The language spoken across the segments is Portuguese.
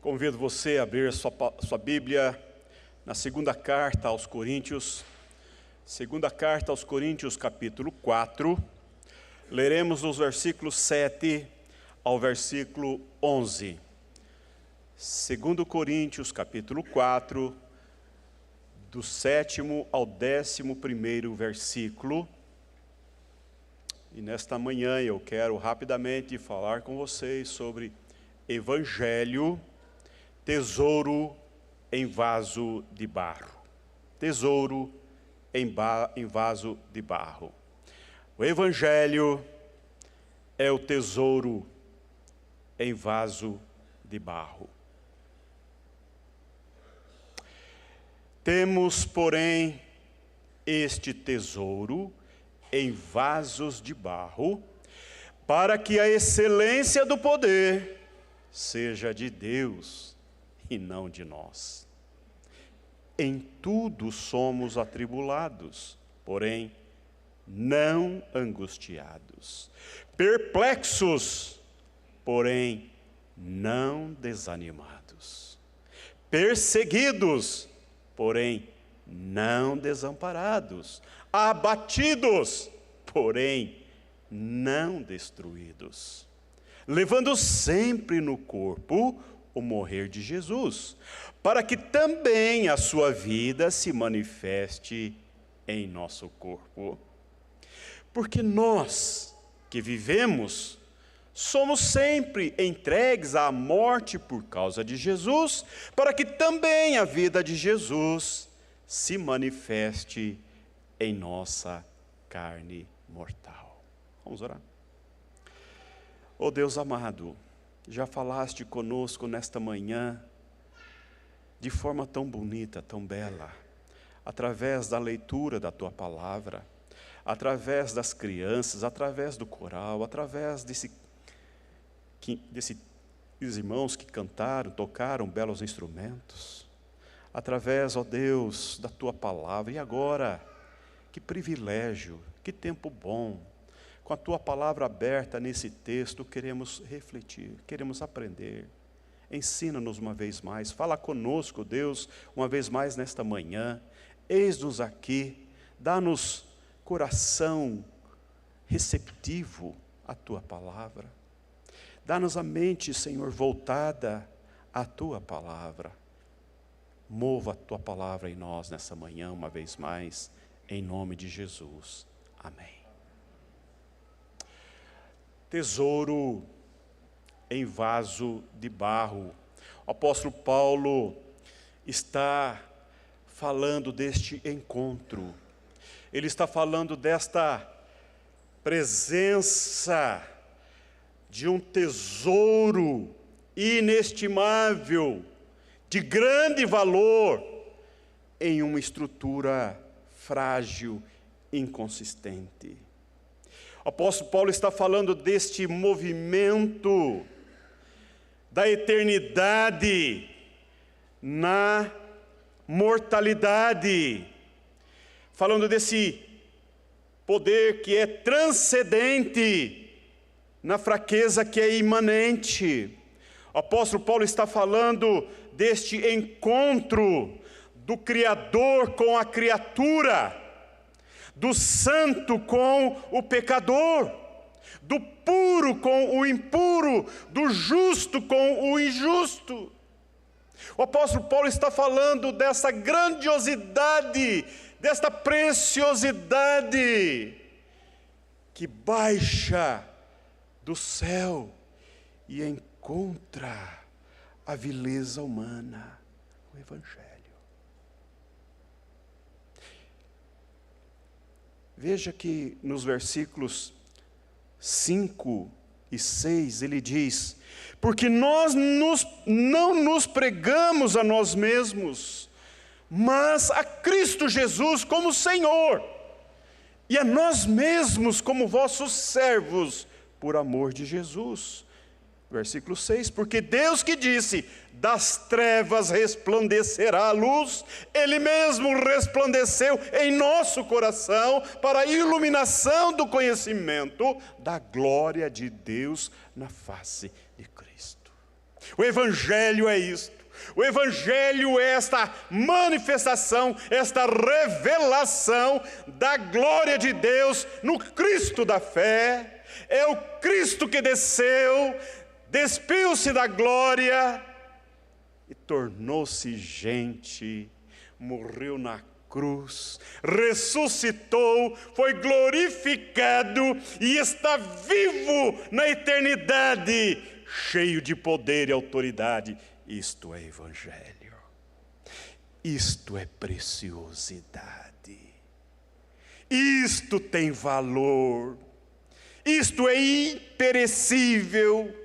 Convido você a abrir sua Bíblia na segunda carta aos Coríntios, capítulo 4. Leremos os versículos 7 ao versículo 11. 2 Coríntios, capítulo 4, do 7º ao 11º versículo. E nesta manhã eu quero rapidamente falar com vocês sobre Evangelho, tesouro em vaso de barro. Tesouro em vaso de barro. O Evangelho é o tesouro em vaso de barro. Temos, porém, este tesouro em vasos de barro, para que a excelência do poder seja de Deus e não de nós. Em tudo somos atribulados, porém não angustiados, perplexos, porém não desanimados, perseguidos, porém não desamparados, abatidos, porém não destruídos, levando sempre no corpo o morrer de Jesus, para que também a sua vida se manifeste em nosso corpo. Porque nós que vivemos, somos sempre entregues à morte por causa de Jesus, para que também a vida de Jesus se manifeste em nossa carne mortal. Vamos orar. Oh Deus amado, já falaste conosco nesta manhã, de forma tão bonita, tão bela, através da leitura da Tua Palavra, através das crianças, através do coral, através desses irmãos que cantaram, tocaram belos instrumentos, através, ó Deus, da Tua Palavra. E agora, que privilégio, que tempo bom, com a Tua Palavra aberta nesse texto, queremos refletir, queremos aprender. Ensina-nos uma vez mais, fala conosco, Deus, uma vez mais nesta manhã. Eis-nos aqui, dá-nos coração receptivo à Tua Palavra. Dá-nos a mente, Senhor, voltada à Tua Palavra. Mova a Tua Palavra em nós nessa manhã, uma vez mais, em nome de Jesus. Amém. Tesouro em vaso de barro. O apóstolo Paulo está falando deste encontro. Ele está falando desta presença de um tesouro inestimável, de grande valor, em uma estrutura frágil, inconsistente. O apóstolo Paulo está falando deste movimento da eternidade na mortalidade, falando desse poder que é transcendente na fraqueza que é imanente. O apóstolo Paulo está falando deste encontro do Criador com a criatura, do santo com o pecador, do puro com o impuro, do justo com o injusto. O apóstolo Paulo está falando dessa grandiosidade, desta preciosidade que baixa do céu e encontra a vileza humana, o Evangelho. Veja que nos versículos 5 e 6 ele diz: porque nós não nos pregamos a nós mesmos, mas a Cristo Jesus como Senhor, e a nós mesmos como vossos servos, por amor de Jesus. Versículo 6, porque Deus que disse, das trevas resplandecerá a luz, Ele mesmo resplandeceu em nosso coração, para a iluminação do conhecimento da glória de Deus na face de Cristo. O Evangelho é isto. O Evangelho é esta manifestação, esta revelação da glória de Deus no Cristo da fé. É o Cristo que desceu, despiu-se da glória e tornou-se gente, morreu na cruz, ressuscitou, foi glorificado e está vivo na eternidade, cheio de poder e autoridade. Isto é Evangelho. Isto é preciosidade. Isto tem valor. Isto é imperecível,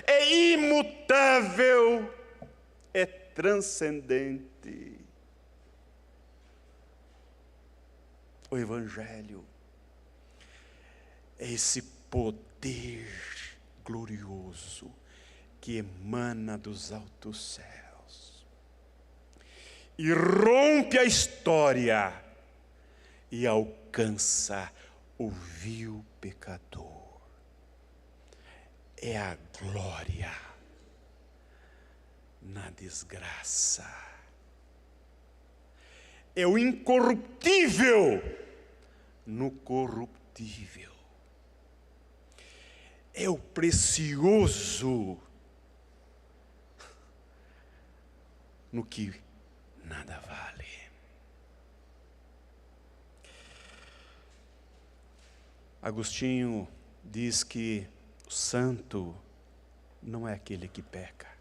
é imutável, é transcendente. O Evangelho é esse poder glorioso que emana dos altos céus e rompe a história e alcança o vil pecador. É a glória na desgraça. É o incorruptível no corruptível. É o precioso no que nada vale. Agostinho diz que o santo não é aquele que peca.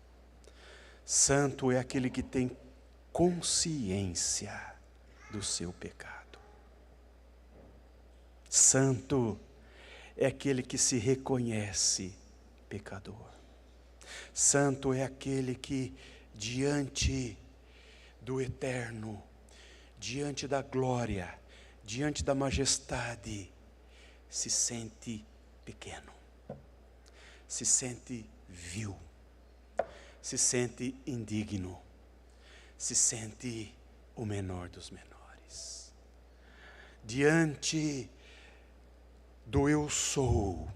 Santo é aquele que tem consciência do seu pecado. Santo é aquele que se reconhece pecador. Santo é aquele que, diante do eterno, diante da glória, diante da majestade, se sente pequeno, se sente vil, se sente indigno, se sente o menor dos menores. Diante do eu sou,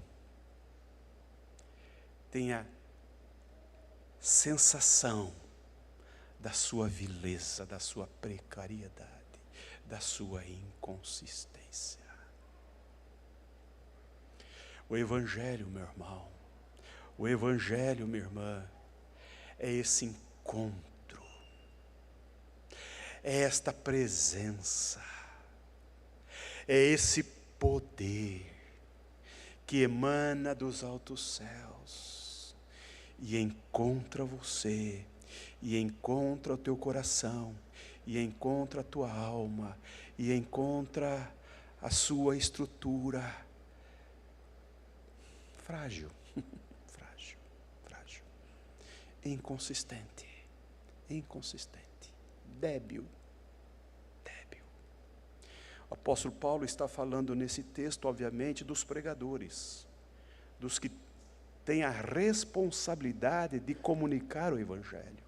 tem a sensação da sua vileza, da sua precariedade, da sua inconsistência. O Evangelho, meu irmão, o Evangelho, minha irmã, é esse encontro, é esta presença, é esse poder que emana dos altos céus e encontra você, e encontra o teu coração, e encontra a tua alma, e encontra a sua estrutura frágil, frágil, inconsistente, débil. O apóstolo Paulo está falando nesse texto, obviamente, dos pregadores, dos que têm a responsabilidade de comunicar o Evangelho.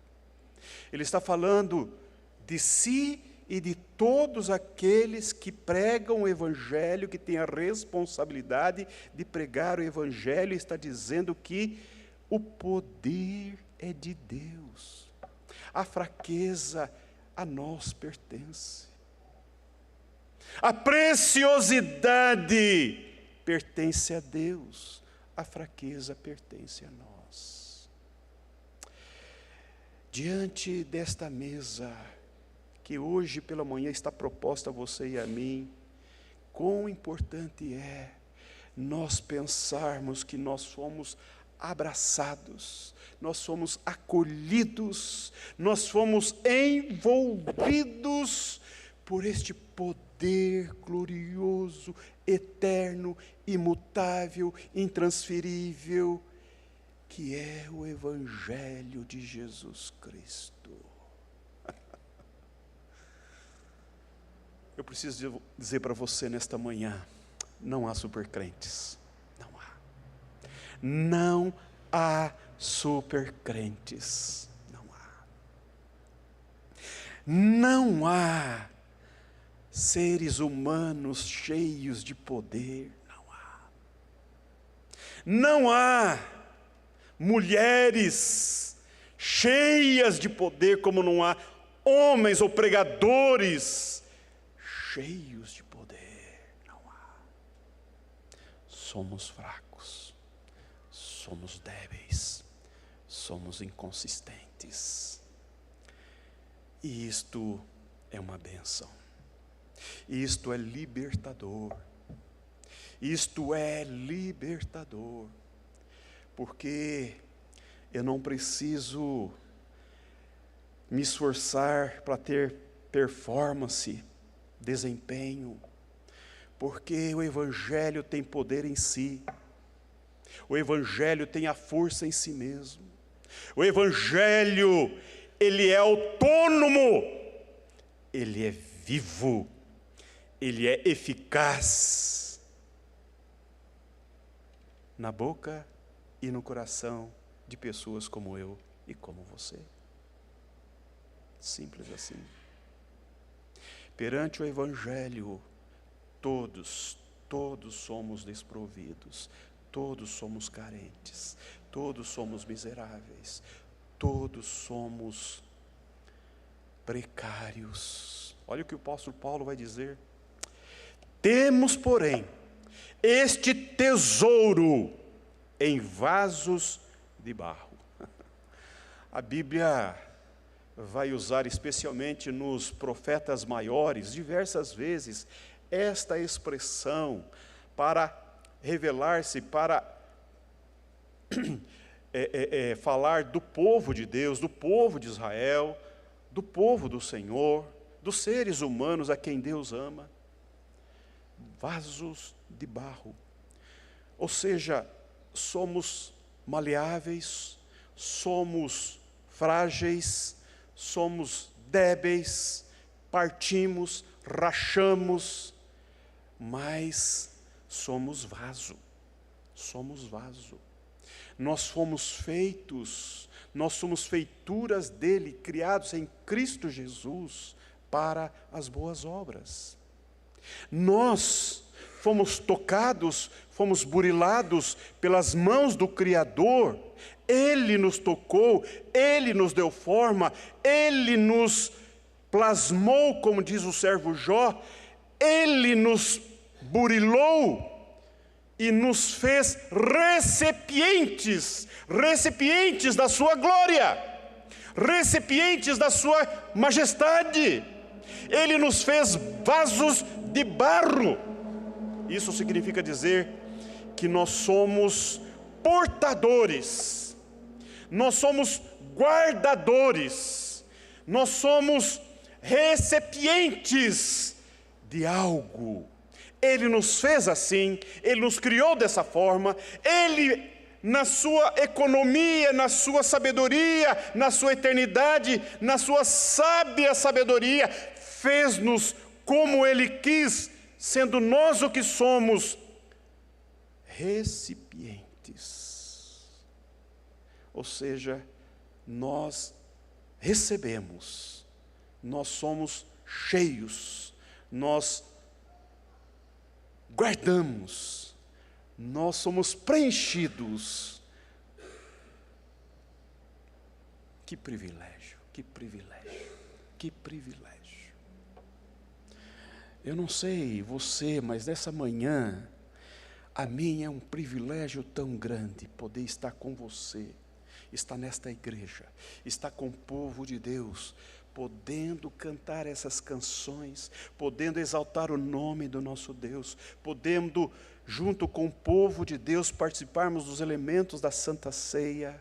Ele está falando de si e de todos aqueles que pregam o Evangelho, que têm a responsabilidade de pregar o Evangelho, e está dizendo que o poder é de Deus, a fraqueza a nós pertence, a preciosidade pertence a Deus, a fraqueza pertence a nós. Diante desta mesa, que hoje pela manhã está proposta a você e a mim, quão importante é nós pensarmos que nós somos abraçados, nós somos acolhidos, nós fomos envolvidos por este poder glorioso, eterno, imutável, intransferível, que é o Evangelho de Jesus Cristo. Eu preciso dizer para você nesta manhã, não há supercrentes, não há supercrentes, não há seres humanos cheios de poder, não há mulheres cheias de poder como não há homens ou pregadores cheios de poder, não há. Somos fracos, somos débeis, somos inconsistentes. E isto é uma bênção. Isto é libertador. Isto é libertador. Porque eu não preciso me esforçar para ter performance, desempenho, porque o Evangelho tem poder em si, o Evangelho tem a força em si mesmo, o Evangelho, ele é autônomo, ele é vivo, ele é eficaz, na boca e no coração de pessoas como eu e como você. Simples assim. Perante o Evangelho, todos somos desprovidos, todos somos carentes, todos somos miseráveis, todos somos precários. Olha o que o apóstolo Paulo vai dizer. Temos, porém, este tesouro em vasos de barro. A Bíblia vai usar especialmente nos profetas maiores, diversas vezes, esta expressão para revelar-se, para falar do povo de Deus, do povo de Israel, do povo do Senhor, dos seres humanos a quem Deus ama. Vasos de barro. Ou seja, somos maleáveis, somos frágeis, somos débeis, partimos, rachamos, mas somos vaso, somos vaso. Nós fomos feitos, nós somos feituras dele, criados em Cristo Jesus para as boas obras. Nós fomos tocados, fomos burilados pelas mãos do Criador. Ele nos tocou, Ele nos deu forma, Ele nos plasmou, como diz o servo Jó, Ele nos burilou e nos fez recipientes da sua glória, recipientes da sua majestade. Ele nos fez vasos de barro. Isso significa dizer que nós somos portadores, nós somos guardadores, nós somos recipientes de algo. Ele nos fez assim, Ele nos criou dessa forma, Ele, na sua economia, na sua sabedoria, na sua eternidade, na sua sábia sabedoria, fez-nos como Ele quis, sendo nós o que somos, recipientes. Ou seja, nós recebemos, nós somos cheios, nós guardamos, nós somos preenchidos. Que privilégio, que privilégio, que privilégio. Eu não sei você, mas nessa manhã, a mim é um privilégio tão grande poder estar com você, estar nesta igreja, estar com o povo de Deus, podendo cantar essas canções, podendo exaltar o nome do nosso Deus, podendo, junto com o povo de Deus, participarmos dos elementos da Santa Ceia,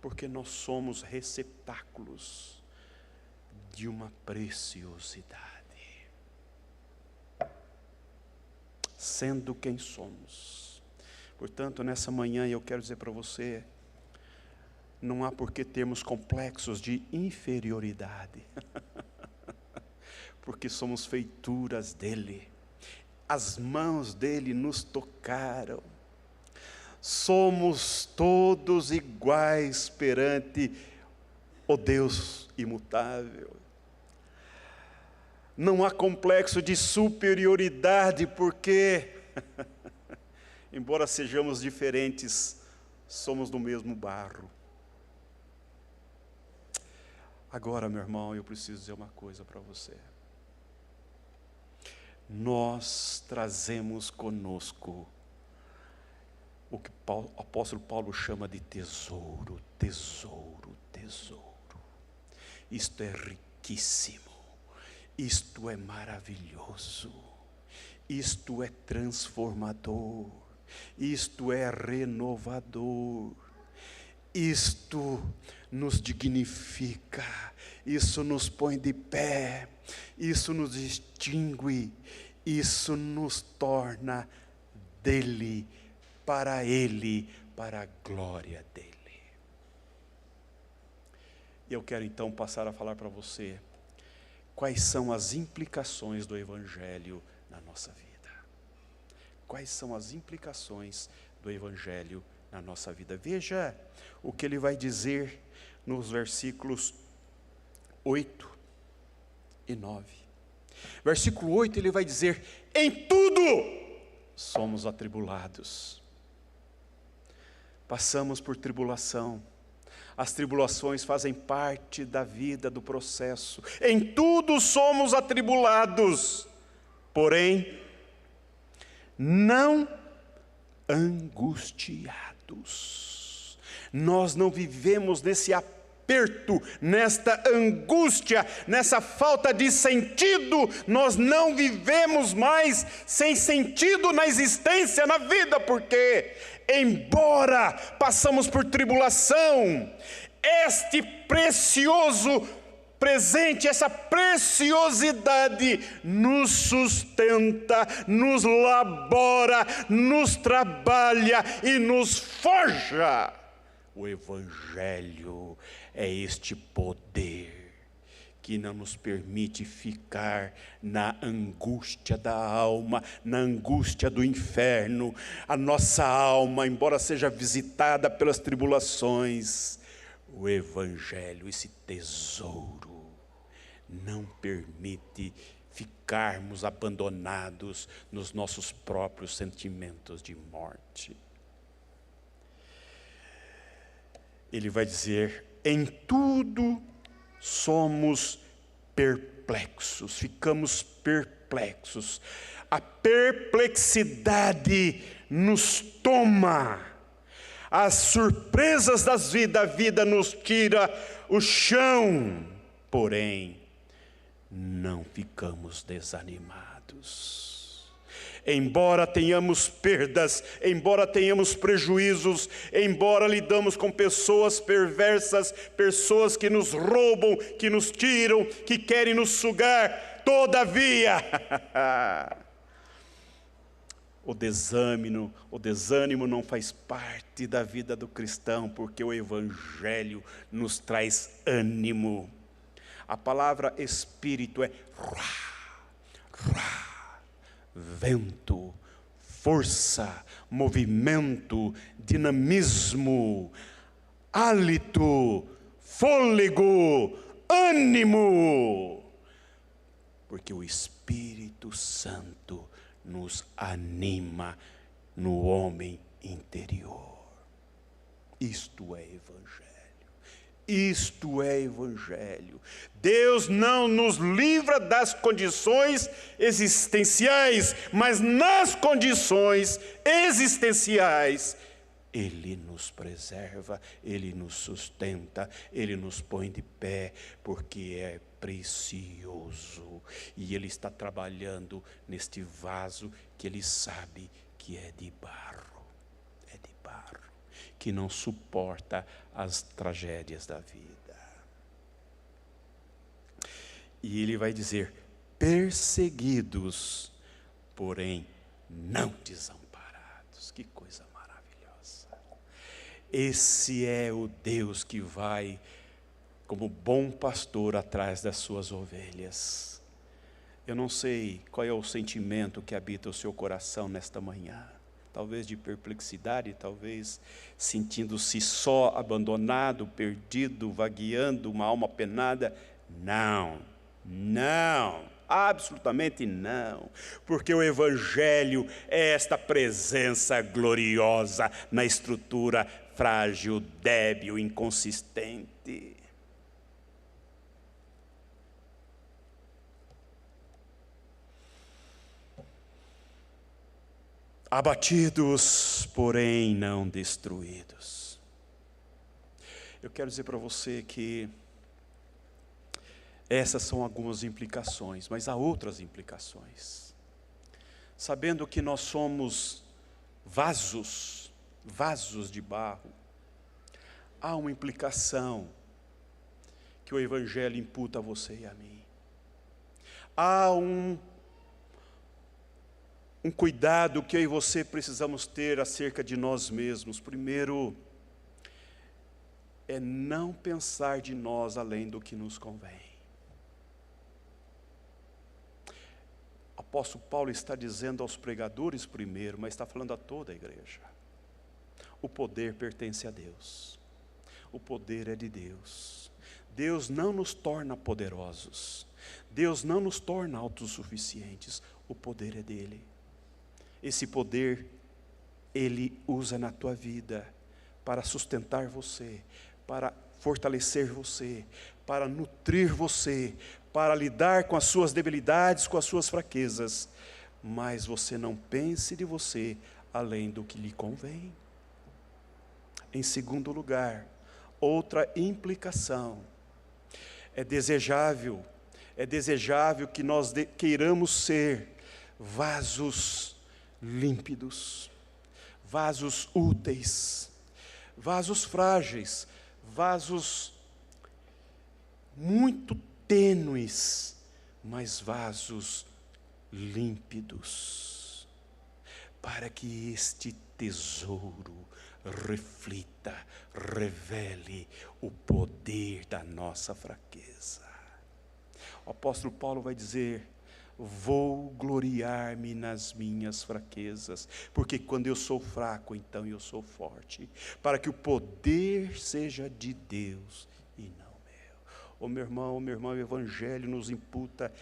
porque nós somos receptáculos de uma preciosidade. Sendo quem somos. Portanto, nessa manhã eu quero dizer para você, não há por que termos complexos de inferioridade, porque somos feituras dele, as mãos dele nos tocaram, somos todos iguais perante o Deus imutável. Não há complexo de superioridade, porque, embora sejamos diferentes, somos do mesmo barro. Agora, meu irmão, eu preciso dizer uma coisa para você. Nós trazemos conosco o que o apóstolo Paulo chama de tesouro, tesouro, tesouro. Isto é riquíssimo, isto é maravilhoso, isto é transformador, isto é renovador, isto nos dignifica, isso nos põe de pé, isso nos distingue, isso nos torna dele, para ele, para a glória dele. E eu quero então passar a falar para você quais são as implicações do Evangelho na nossa vida. Quais são as implicações do Evangelho na nossa vida? Veja o que ele vai dizer nos versículos 8 e 9. Versículo 8 ele vai dizer: em tudo somos atribulados. Passamos por tribulação. As tribulações fazem parte da vida, do processo. Em tudo somos atribulados, porém, não angustiados. Nós não vivemos nesse aperto, nesta angústia, nessa falta de sentido. Nós não vivemos mais sem sentido na existência, na vida, porque embora passamos por tribulação, este precioso presente, essa preciosidade nos sustenta, nos labora, nos trabalha e nos forja. O Evangelho é este poder que não nos permite ficar na angústia da alma, na angústia do inferno. A nossa alma, embora seja visitada pelas tribulações, o Evangelho, esse tesouro, não permite ficarmos abandonados nos nossos próprios sentimentos de morte. Ele vai dizer: em tudo somos perplexos, ficamos perplexos. A perplexidade nos toma. As surpresas da vida, a vida nos tira o chão. Porém, não ficamos desanimados. Embora tenhamos perdas, embora tenhamos prejuízos, embora lidamos com pessoas perversas, pessoas que nos roubam, que nos tiram, que querem nos sugar, todavia, o desânimo não faz parte da vida do cristão, porque o Evangelho nos traz ânimo. A palavra espírito é vento, força, movimento, dinamismo, hálito, fôlego, ânimo. Porque o Espírito Santo nos anima no homem interior. Isto é Evangelho. Isto é Evangelho. Deus não nos livra das condições existenciais, mas nas condições existenciais, Ele nos preserva, Ele nos sustenta, Ele nos põe de pé, porque é precioso. E Ele está trabalhando neste vaso que Ele sabe que é de barro. Que não suporta as tragédias da vida. E ele vai dizer: perseguidos, porém não desamparados. Que coisa maravilhosa. Esse é o Deus que vai, como bom pastor, atrás das suas ovelhas. Eu não sei qual é o sentimento que habita o seu coração nesta manhã. Talvez de perplexidade, talvez sentindo-se só, abandonado, perdido, vagueando, uma alma penada. Não, absolutamente não, porque o Evangelho é esta presença gloriosa na estrutura frágil, débil, inconsistente. abatidos, porém não destruídos. Eu quero dizer para você que essas são algumas implicações, mas há outras implicações. Sabendo que nós somos vasos de barro, há uma implicação que o Evangelho imputa a você e a mim. Há um cuidado que eu e você precisamos ter acerca de nós mesmos. Primeiro, é não pensar de nós além do que nos convém. O apóstolo Paulo está dizendo aos pregadores primeiro, mas está falando a toda a igreja. O poder pertence a Deus. O poder é de Deus. Deus não nos torna poderosos. Deus não nos torna autossuficientes. O poder é dele. Esse poder, ele usa na tua vida para sustentar você, para fortalecer você, para nutrir você, para lidar com as suas debilidades, com as suas fraquezas. Mas você não pense de você além do que lhe convém. Em segundo lugar, outra implicação, é desejável que nós queiramos ser vasos límpidos, vasos úteis, vasos frágeis, vasos muito tênues, mas vasos límpidos, para que este tesouro reflita, revele o poder da nossa fraqueza. O apóstolo Paulo vai dizer: vou gloriar-me nas minhas fraquezas, porque quando eu sou fraco, então eu sou forte, para que o poder seja de Deus e não meu. Meu irmão, o Evangelho nos imputa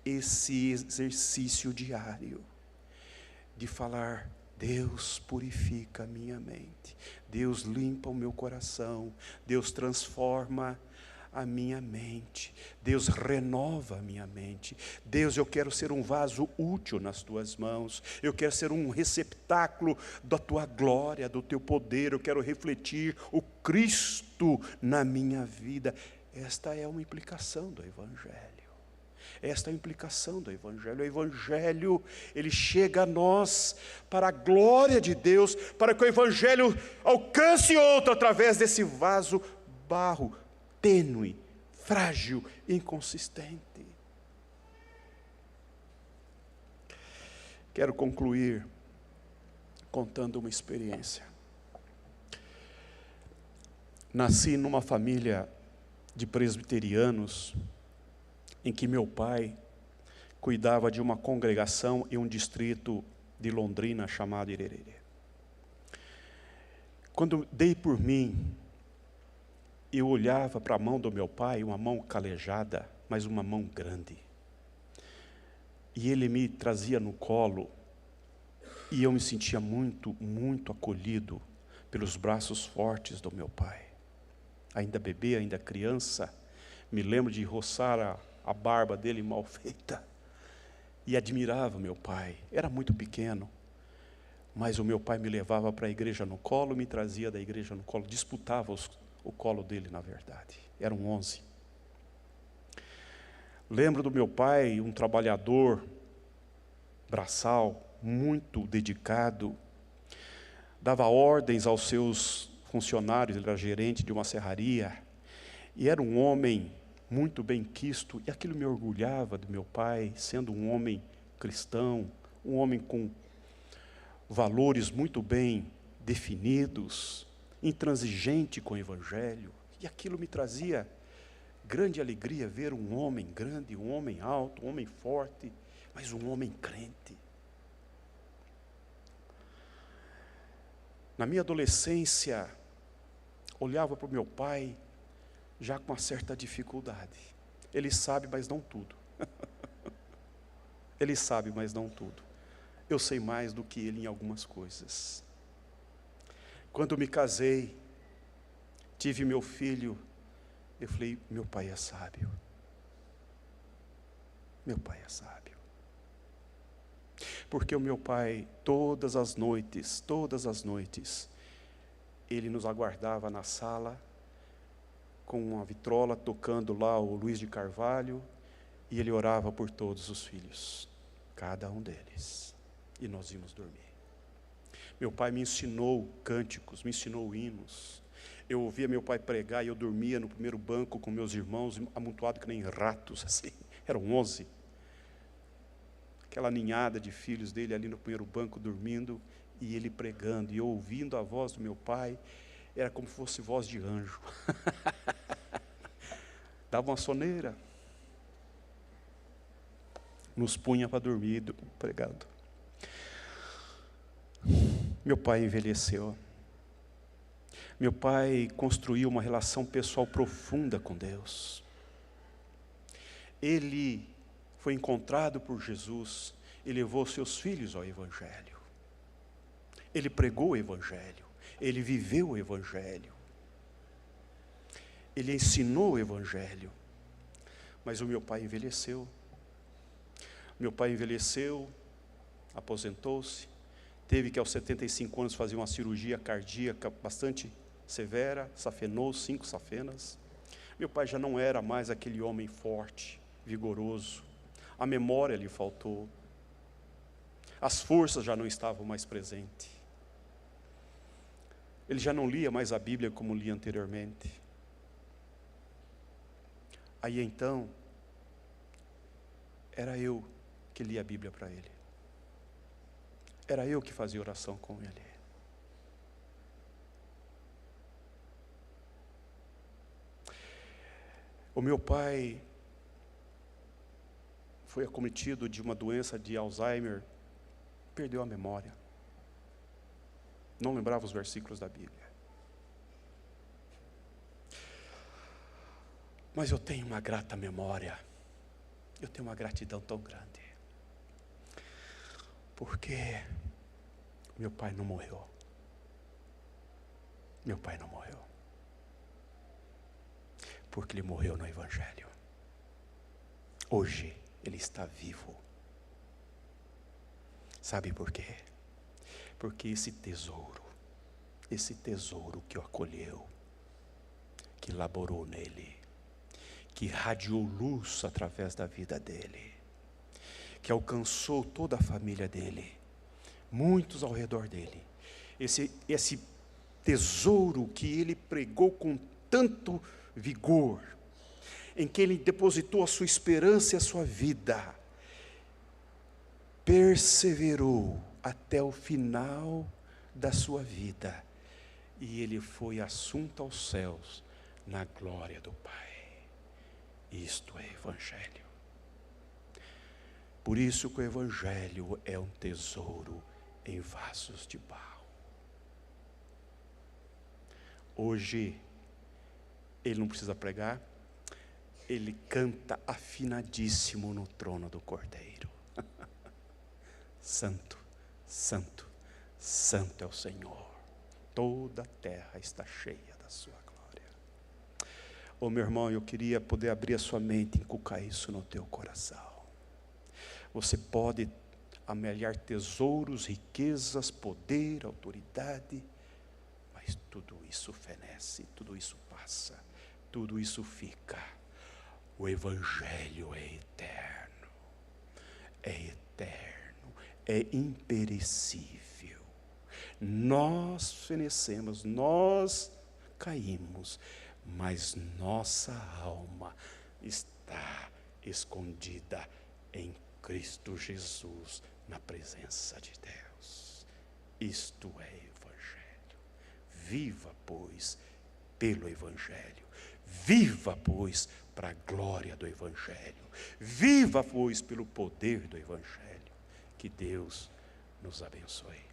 esse exercício diário, de falar: Deus purifica a minha mente, Deus limpa o meu coração, Deus transforma a minha mente, Deus renova a minha mente. Deus, eu quero ser um vaso útil nas tuas mãos, eu quero ser um receptáculo da tua glória, do teu poder, eu quero refletir o Cristo na minha vida. Esta é uma implicação do Evangelho. Esta é a implicação do Evangelho. O Evangelho, ele chega a nós para a glória de Deus, para que o Evangelho alcance outro através desse vaso barro, tênue, frágil, inconsistente. Quero concluir contando uma experiência. Nasci numa família de presbiterianos, em que meu pai cuidava de uma congregação em um distrito de Londrina chamado Irerê. Quando dei por mim, eu olhava para a mão do meu pai, uma mão calejada, mas uma mão grande. E ele me trazia no colo, e eu me sentia muito, muito acolhido pelos braços fortes do meu pai. Ainda bebê, ainda criança, me lembro de roçar a barba dele mal feita, e admirava meu pai. Era muito pequeno, mas o meu pai me levava para a igreja no colo, me trazia da igreja no colo, disputava o colo dele, na verdade. Eram 11. Lembro do meu pai, um trabalhador braçal, muito dedicado, dava ordens aos seus funcionários, ele era gerente de uma serraria, e era um homem muito bem quisto, e aquilo me orgulhava do meu pai, sendo um homem cristão, um homem com valores muito bem definidos, intransigente com o Evangelho, e aquilo me trazia grande alegria ver um homem grande, um homem alto, um homem forte, mas um homem crente. Na minha adolescência, olhava para o meu pai já com uma certa dificuldade. Ele sabe, mas não tudo. Ele sabe, mas não tudo. Eu sei mais do que ele em algumas coisas. Quando me casei, tive meu filho, eu falei: meu pai é sábio. Meu pai é sábio. Porque o meu pai, todas as noites, ele nos aguardava na sala, com uma vitrola, tocando lá o Luiz de Carvalho, e ele orava por todos os filhos, cada um deles, e nós íamos dormir. Meu pai me ensinou cânticos, me ensinou hinos. Eu ouvia meu pai pregar e eu dormia no primeiro banco com meus irmãos, amontoado que nem ratos, assim, eram 11. Aquela ninhada de filhos dele ali no primeiro banco dormindo, e ele pregando, e eu ouvindo a voz do meu pai, era como se fosse voz de anjo. Dava uma soneira. Nos punha para dormir, pregando. Meu pai envelheceu. Meu pai construiu uma relação pessoal profunda com Deus. Ele foi encontrado por Jesus e levou seus filhos ao Evangelho. Ele pregou o Evangelho. Ele viveu o Evangelho. Ele ensinou o Evangelho. Mas o meu pai envelheceu. Meu pai envelheceu, aposentou-se, teve que aos 75 anos fazer uma cirurgia cardíaca bastante severa, safenou 5 safenas. Meu pai já não era mais aquele homem forte, vigoroso. A memória lhe faltou. As forças já não estavam mais presentes. Ele já não lia mais a Bíblia como lia anteriormente. Aí então, era eu que lia a Bíblia para ele. Era eu que fazia oração com ele. O meu pai foi acometido de uma doença de Alzheimer, perdeu a memória. Não lembrava os versículos da Bíblia. Mas eu tenho uma grata memória. Eu tenho uma gratidão tão grande. Porque meu pai não morreu. Meu pai não morreu. Porque ele morreu no Evangelho. Hoje ele está vivo. Sabe por quê? Porque esse tesouro que o acolheu, que laborou nele, que irradiou luz através da vida dele, que alcançou toda a família dele, muitos ao redor dele, esse tesouro que ele pregou com tanto vigor, em que ele depositou a sua esperança e a sua vida, perseverou até o final da sua vida, e ele foi assunto aos céus na glória do Pai. Isto é Evangelho. Por isso que o Evangelho é um tesouro em vasos de barro. Hoje, ele não precisa pregar, ele canta afinadíssimo no trono do Cordeiro. Santo, santo, santo é o Senhor. Toda a terra está cheia da sua glória. Oh, meu irmão, eu queria poder abrir a sua mente e inculcar isso no teu coração. Você pode amelhar tesouros, riquezas, poder, autoridade, mas tudo isso fenece, tudo isso passa, tudo isso fica. O Evangelho é eterno, é imperecível. Nós fenecemos, nós caímos, mas nossa alma está escondida em Cristo Jesus, na presença de Deus. Isto é Evangelho. Viva, pois, pelo Evangelho. Viva, pois, para a glória do Evangelho. Viva, pois, pelo poder do Evangelho. Que Deus nos abençoe.